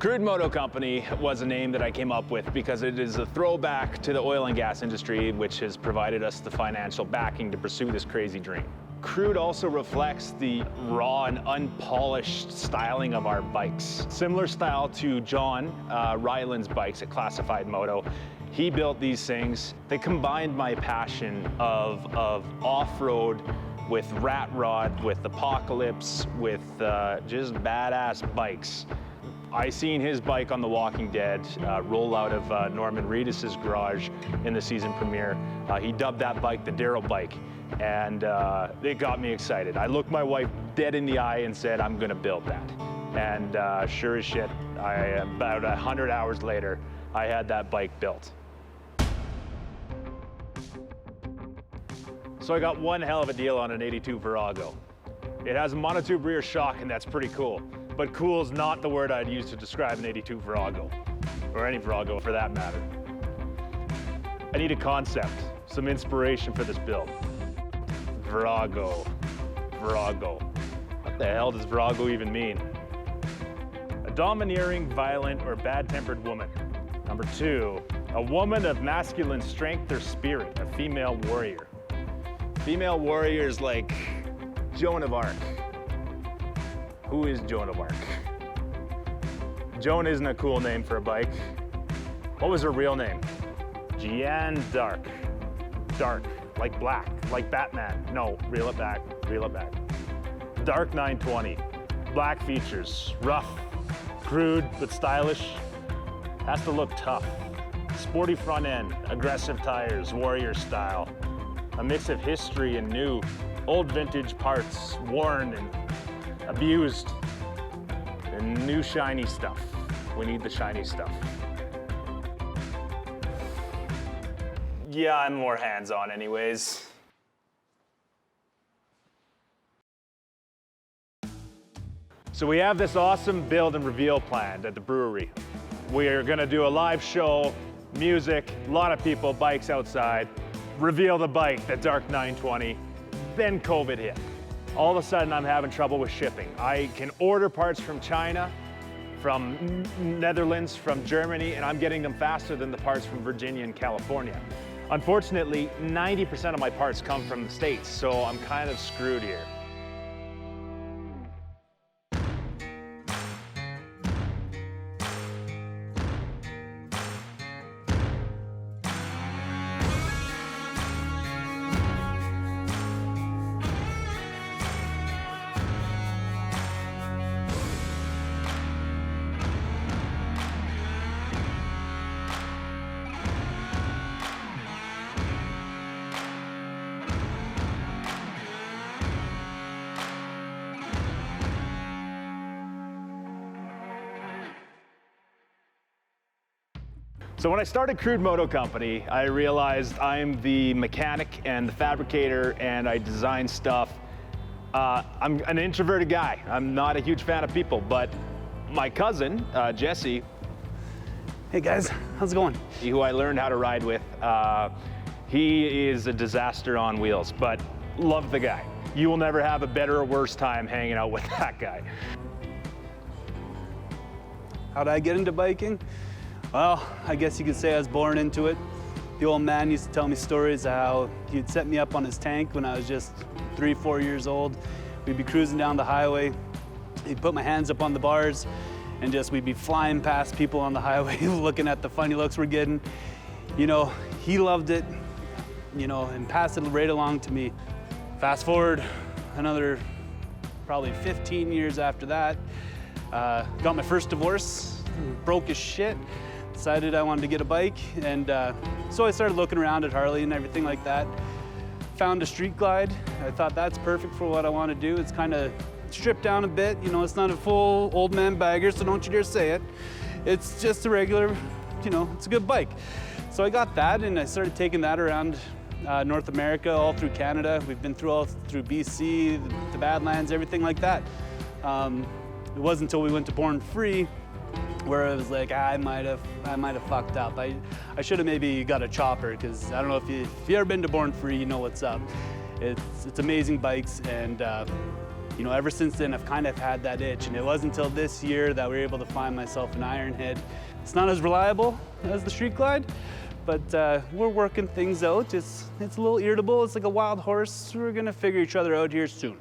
Crude Moto Company was a name that I came up with because it is a throwback to the oil and gas industry, which has provided us the financial backing to pursue this crazy dream. Crude also reflects the raw and unpolished styling of our bikes. Similar style to John Ryland's bikes at Classified Moto. He built these things. They combined my passion of off-road with rat rod, with apocalypse, with just badass bikes. I seen his bike on The Walking Dead roll out of Norman Reedus's garage in the season premiere. He dubbed that bike the Darryl bike, and it got me excited. I looked my wife dead in the eye and said, I'm gonna build that. And sure as shit, about 100 hours later, I had that bike built. So I got one hell of a deal on an 82 Virago. It has a monotube rear shock, and that's pretty cool. But cool is not the word I'd use to describe an 82 Virago, or any Virago for that matter. I need a concept, some inspiration for this build. Virago. What the hell does Virago even mean? A domineering, violent, or bad-tempered woman. Number 2, a woman of masculine strength or spirit, a female warrior. Female warriors like Joan of Arc. Who is Joan of Arc? Joan isn't a cool name for a bike. What was her real name? Jeanne d'Arc. Darc, like black, like Batman. No, reel it back. Darc 920, black features, rough, crude, but stylish. Has to look tough. Sporty front end, aggressive tires, warrior style. A mix of history and new, old vintage parts, worn and abused, and new shiny stuff. We need the shiny stuff. Yeah, I'm more hands-on anyways. So we have this awesome build and reveal planned at the brewery. We are gonna do a live show, music, a lot of people, bikes outside, reveal the bike, the Darc 920, then COVID hit. All of a sudden, I'm having trouble with shipping. I can order parts from China, from Netherlands, from Germany, and I'm getting them faster than the parts from Virginia and California. Unfortunately, 90% of my parts come from the States, so I'm kind of screwed here. So when I started Crude Moto Company, I realized I'm the mechanic and the fabricator, and I design stuff. I'm an introverted guy. I'm not a huge fan of people, but my cousin, Jesse. Hey guys, how's it going? Who I learned how to ride with, he is a disaster on wheels, but love the guy. You will never have a better or worse time hanging out with that guy. How'd I get into biking? Well, I guess you could say I was born into it. The old man used to tell me stories of how he'd set me up on his tank when I was just 3, 4 years old. We'd be cruising down the highway. He'd put my hands up on the bars and we'd be flying past people on the highway looking at the funny looks we're getting. You know, he loved it, you know, and passed it right along to me. Fast forward another probably 15 years after that, got my first divorce, broke as shit. Decided I wanted to get a bike, and so I started looking around at Harley and everything like that. Found a Street Glide. I thought that's perfect for what I want to do. It's kind of stripped down a bit, you know, it's not a full old man bagger, so don't you dare say it. It's just a regular, you know, it's a good bike. So I got that, and I started taking that around North America, all through Canada. We've been all through BC, the Badlands, everything like that. It wasn't until we went to Born Free where I was like, I might have fucked up. I should have maybe got a chopper, because I don't know if you ever been to Born Free, you know what's up. It's amazing bikes, and you know, ever since then I've kind of had that itch, and it wasn't until this year that we were able to find myself an iron head. It's not as reliable as the Street Glide, but we're working things out. It's a little irritable. It's like a wild horse. We're gonna figure each other out here soon.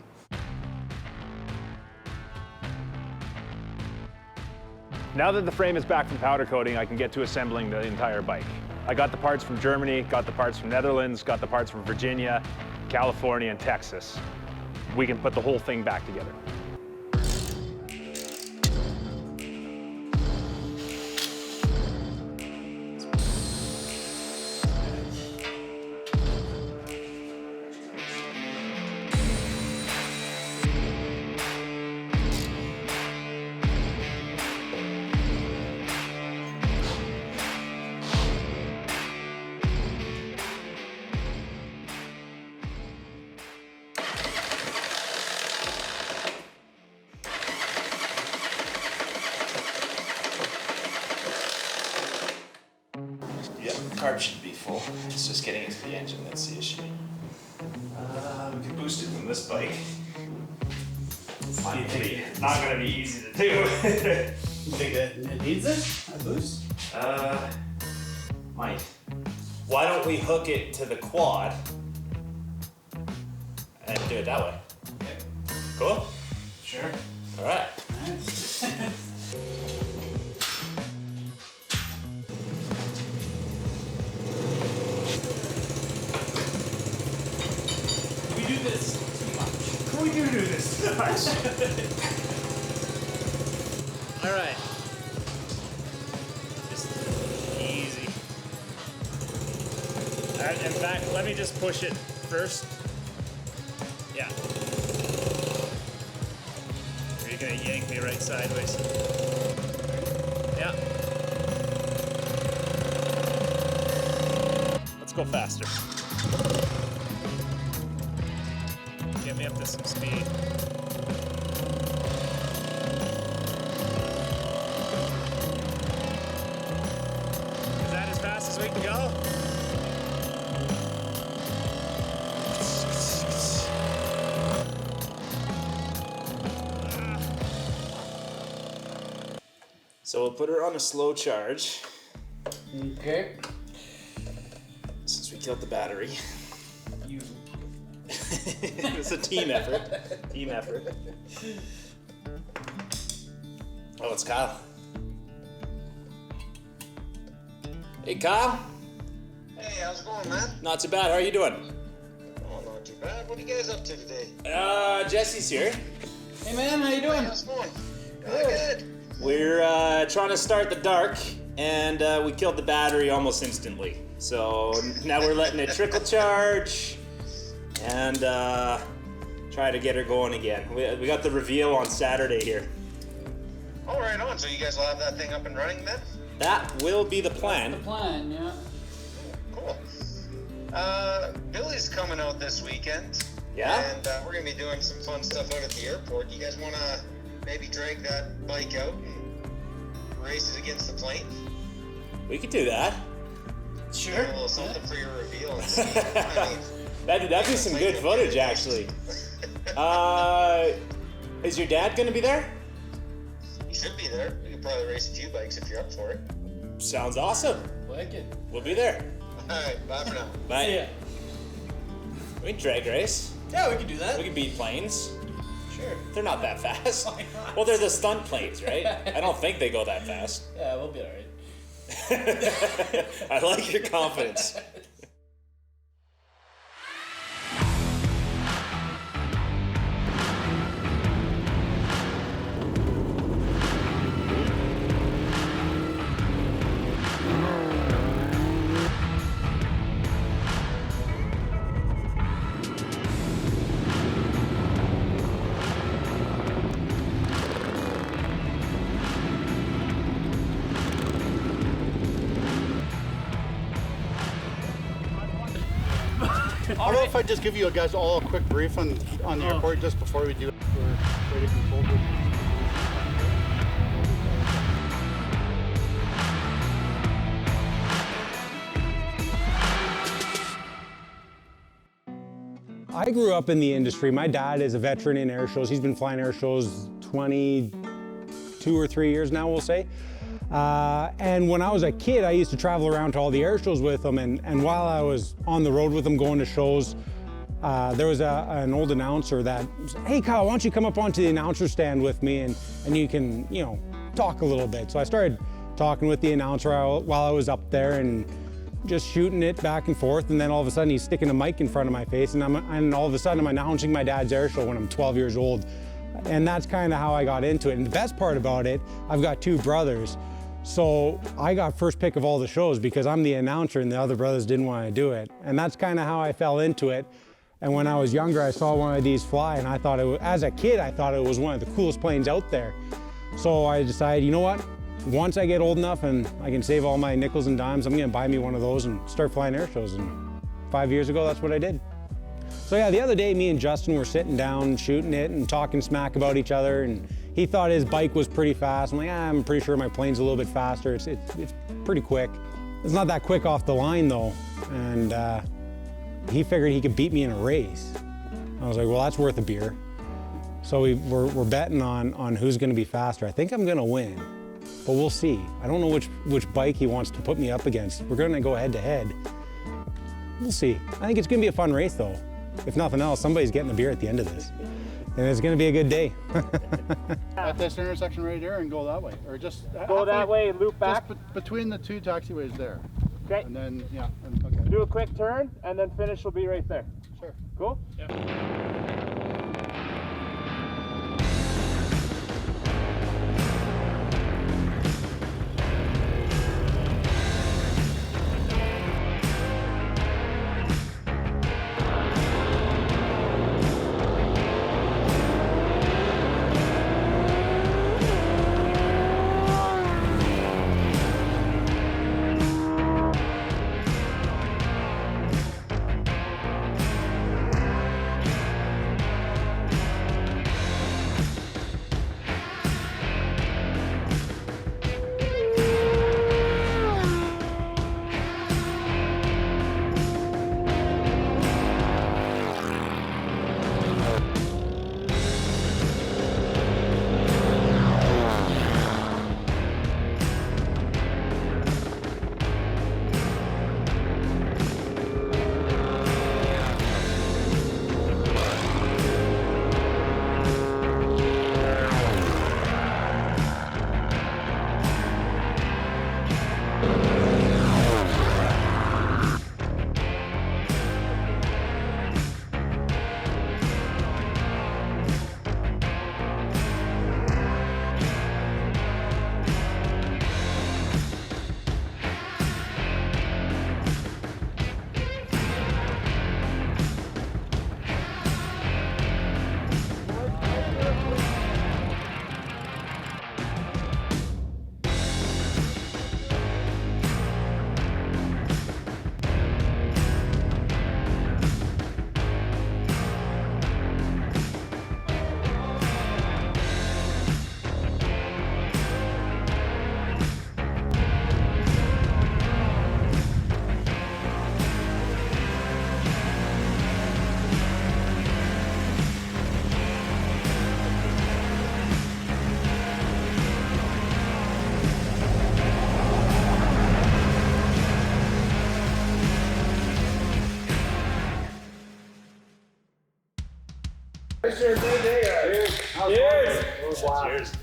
Now that the frame is back from powder coating, I can get to assembling the entire bike. I got the parts from Germany, got the parts from Netherlands, got the parts from Virginia, California, and Texas. We can put the whole thing back together. Carb should be full. It's just getting into the engine that's the issue. We can boost it from this bike. It's not going to be easy to do. You think that it needs it? A boost? Might. Why don't we hook it to the quad and do it that way? Okay. Cool? Sure. All right. We do this too much. We do this too much. All right. Just easy. All right, in fact, let me just push it first. Yeah. Are you gonna yank me right sideways? Yeah. Let's go faster. Get me up to some speed. Is that as fast as we can go? So we'll put her on a slow charge. Okay. Since we killed the battery. You. It's a team effort. Team effort. Oh, it's Kyle. Hey, Kyle. Hey, how's it going, man? Not too bad. How are you doing? Oh, not too bad. What are you guys up to today? Jesse's here. Hey man, how you doing? How's it going? Good. We're trying to start the Darc, and we killed the battery almost instantly. So now we're letting it trickle charge and try to get her going again. We got the reveal on Saturday here. Oh, right on. So you guys will have that thing up and running then? That will be the plan. Plan, yeah. Cool. Billy's coming out this weekend. Yeah? And we're going to be doing some fun stuff out at the airport. You guys want to maybe drag that bike out and race it against the plane? We could do that. Sure. Do a little something for your reveal and see. I mean, That'd be some good footage, actually. Is your dad gonna be there? he should be there. We could probably race a few bikes if you're up for it. Sounds awesome. Like it. We'll be there. Alright, bye for now. Bye. Yeah. We can drag race. Yeah, we can do that. We can beat planes. Sure. They're not that fast. Why not? Well, they're the stunt planes, right? I don't think they go that fast. Yeah, we'll be alright. I like your confidence. How about if I just give you guys all a quick brief on the airport just before we do it? We're ready to control it. I grew up in the industry. My dad is a veteran in air shows. He's been flying air shows 22 or 3 years now, we'll say. And when I was a kid, I used to travel around to all the air shows with him. And while I was on the road with him going to shows, there was an old announcer that said, "Hey Kyle, why don't you come up onto the announcer stand with me and you can, you know, talk a little bit." So I started talking with the announcer while I was up there and just shooting it back and forth. And then all of a sudden he's sticking a mic in front of my face and all of a sudden I'm announcing my dad's air show when I'm 12 years old. And that's kind of how I got into it. And the best part about it, I've got 2 brothers. So I got first pick of all the shows because I'm the announcer and the other brothers didn't want to do it. And that's kind of how I fell into it. And when I was younger, I saw one of these fly and I thought as a kid, I thought it was one of the coolest planes out there. So I decided, you know what? Once I get old enough and I can save all my nickels and dimes, I'm gonna buy me one of those and start flying air shows. And 5 years ago, that's what I did. So yeah, the other day, me and Justin were sitting down, shooting it and talking smack about each other. And he thought his bike was pretty fast. I'm like, I'm pretty sure my plane's a little bit faster. It's pretty quick. It's not that quick off the line though. And he figured he could beat me in a race. I was like, well, that's worth a beer. So we're betting on who's gonna be faster. I think I'm gonna win, but we'll see. I don't know which bike he wants to put me up against. We're gonna go head to head. We'll see. I think it's gonna be a fun race though. If nothing else, somebody's getting a beer at the end of this. And it's gonna be a good day. At this intersection right here and go that way, or just Go that way and loop back. Just between the 2 taxiways there. Okay. And then, yeah, okay. Do a quick turn and then finish will be right there. Sure. Cool? Cheers. Cheers.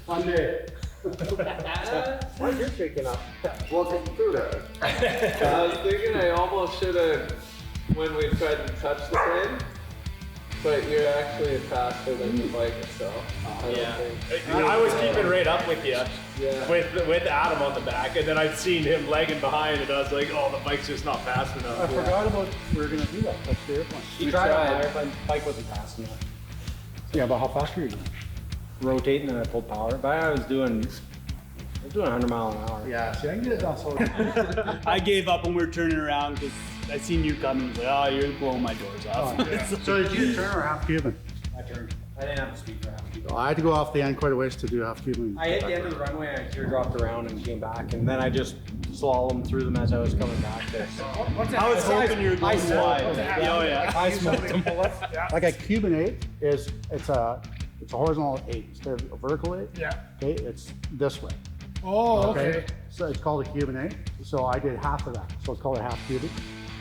Fun day. Why you're shaking up? Welcome to that. I was thinking I almost should have when we tried to touch the plane, but you're actually faster than the bike itself. I was keeping right up with you. Yeah. With Adam on the back, and then I'd seen him lagging behind, and I was like, oh, the bike's just not fast I enough. forgot about we were gonna do that. That's the airplane. You tried, but the bike wasn't fast enough. Yeah, but how fast were you doing? Rotating and I pulled power, but I was doing 100 miles an hour. Yeah, see, I can get it down slow. I gave up when we were turning around because I seen you coming. I was like, oh, you're blowing my doors off. So did you turn or half Cuban? I turned. I didn't have the speed for half. I had to go off the end quite a ways to do half Cuban. I hit the end of the runway, I teardropped around and came back, and then I just slalom through them as I was coming back there. I was hoping you were going I slide. Oh yeah. I smoked them. Like a Cuban 8 is, it's a horizontal 8 instead of a vertical 8. Yeah. Okay, it's this way. Oh, okay. So it's called a Cuban 8. So I did half of that. So it's called a half cubic.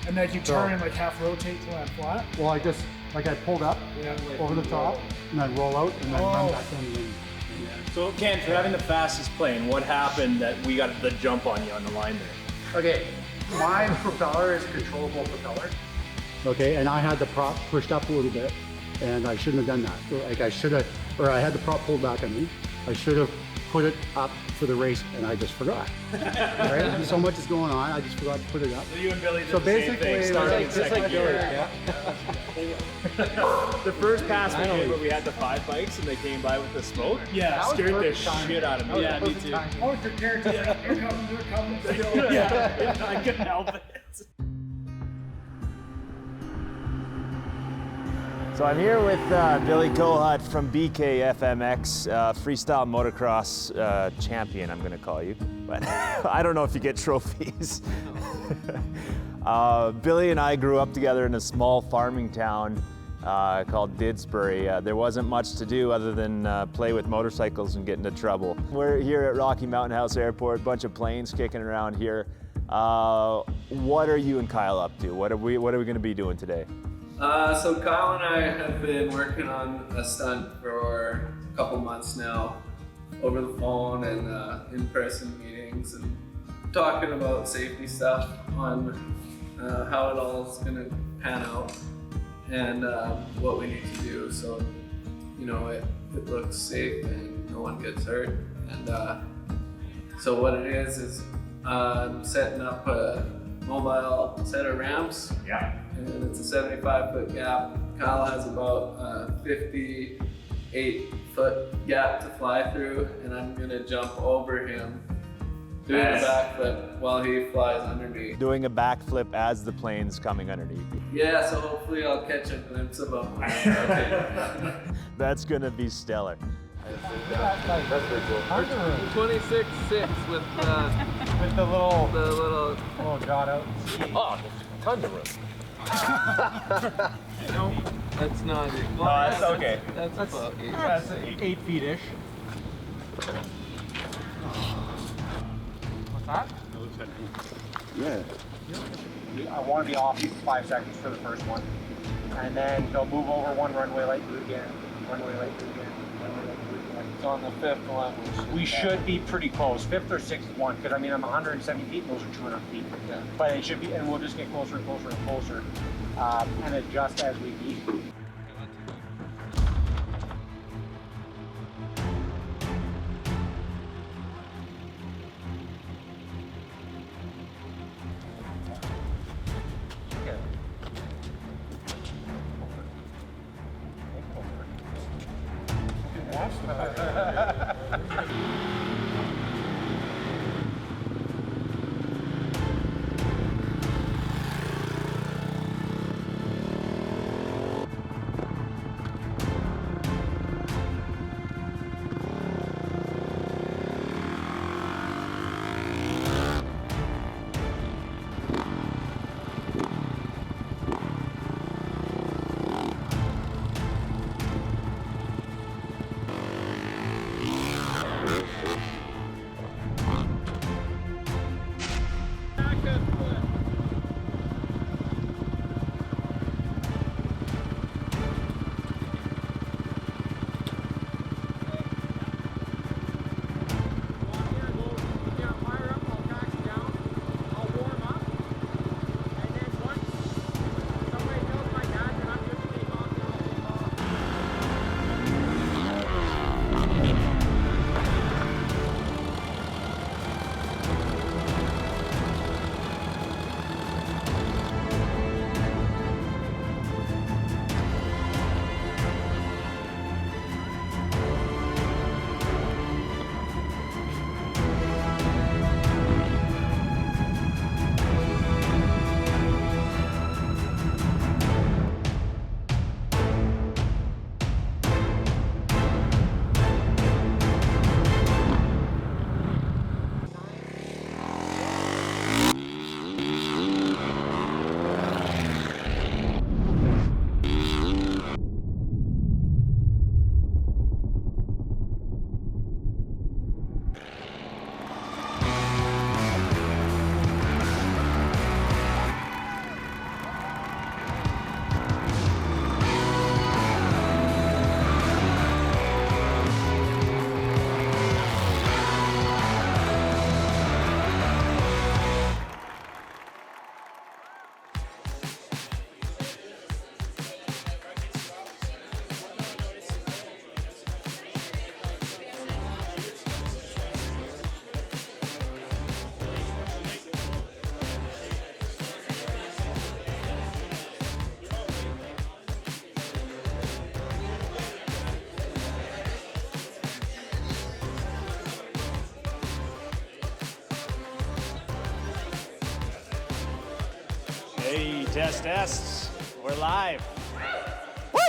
And then you turn and like half rotate to land flat. Well, I pulled up over the top and then roll out and then run back in. So Ken, for having the fastest plane, what happened that we got the jump on you on the line there? Okay, my propeller is a controllable propeller. Okay, and I had the prop pushed up a little bit, and I shouldn't have done that. Like I had the prop pulled back on me. I should have put it up for the race, and I just forgot. Right? So much is going on, I just forgot to put it up. So you and Billy did So the same basically, thing, it starting was in like- second gear. Yeah. The first pass we did where we had the 5 bikes and they came by with the smoke, Yeah. scared the perfect timing. shit out of me. Yeah, me too. I was prepared to like, here comes. Yeah, I couldn't help it. So I'm here with Billy Kohut from BK FMX, freestyle motocross champion, I'm gonna call you. But I don't know if you get trophies. Billy and I grew up together in a small farming town called Didsbury. There wasn't much to do other than play with motorcycles and get into trouble. We're here at Rocky Mountain House Airport, bunch of planes kicking around here. What are you and Kyle up to? What are we gonna be doing today? So Kyle and I have been working on a stunt for a couple months now, over the phone and in-person meetings, and talking about safety stuff on how it all is going to pan out and what we need to do so it looks safe and no one gets hurt. And so what it is setting up a mobile set of ramps. Yeah. And it's a 75-foot gap. Kyle has about a 58-foot gap to fly through, and I'm gonna jump over him, doing a backflip while he flies under me. Doing a backflip as the plane's coming underneath you. Yeah, so hopefully I'll catch a glimpse of him. Okay. That's gonna be stellar. That's pretty cool. 26.6 with the little, little got out. oh, tons of room. No, that's not it. Well, that's okay. That's about it. That's 8 feet-ish. What's that? Yeah. I want to be off you for 5 seconds for the first one. And then they'll move over one runway light through again, runway light through again, runway light through again. It's on the 5th one. We should be pretty close, 5th or 6th one, because I mean I'm 170 feet and those are 200 feet. Yeah. But it should be, and we'll just get closer and closer and closer, and adjust as we need. Hey, test. We're live. Woo!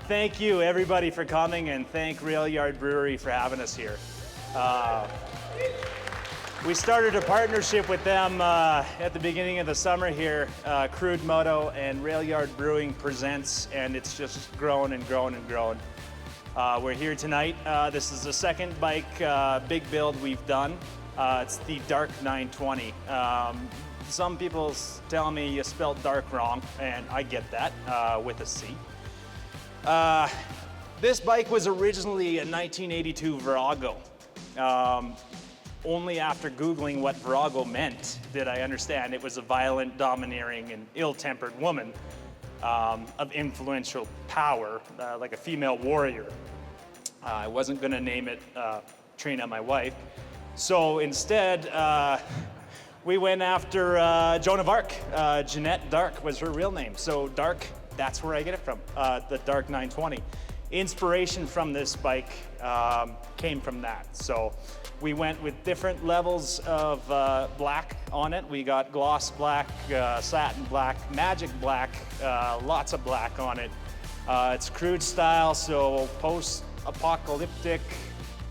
Thank you, everybody, for coming, and thank Railyard Brewery for having us here. We started a partnership with them at the beginning of the summer here. Crude Moto and Railyard Brewing presents, and it's just grown and grown and grown. We're here tonight. This is the second bike big build we've done. It's the Darc 920. Some people tell me you spelled Darc wrong, and I get that, with a C. This bike was originally a 1982 Virago. Only after Googling what Virago meant did I understand it was a violent, domineering, and ill-tempered woman of influential power, like a female warrior. I wasn't gonna name it Trina, my wife. So instead, we went after Joan of Arc. Jeanette Darc was her real name. So Darc, that's where I get it from, the Darc 920. Inspiration from this bike came from that. So we went with different levels of black on it. We got gloss black, satin black, magic black, lots of black on it. It's crude style, so post-apocalyptic,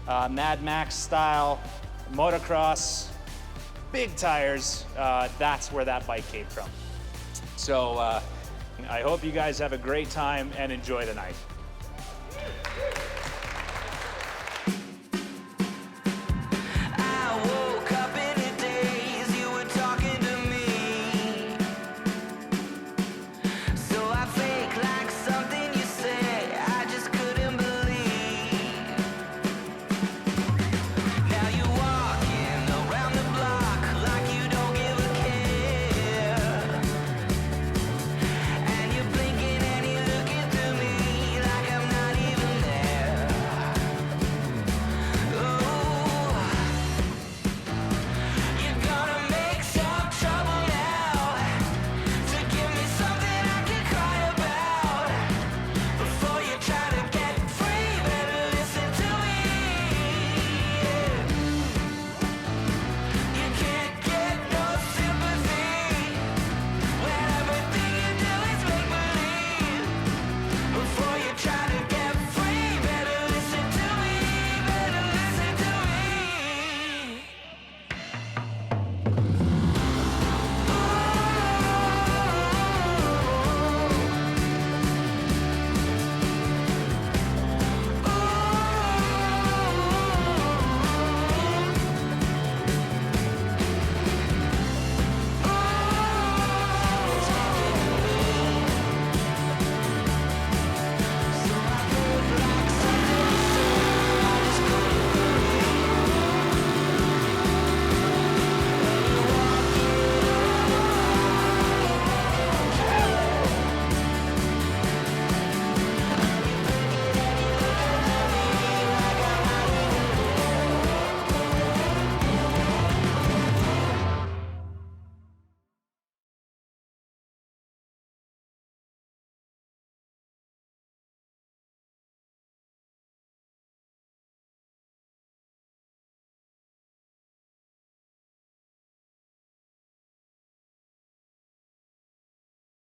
Mad Max style, motocross, big tires. That's where that bike came from. So I hope you guys have a great time and enjoy the night.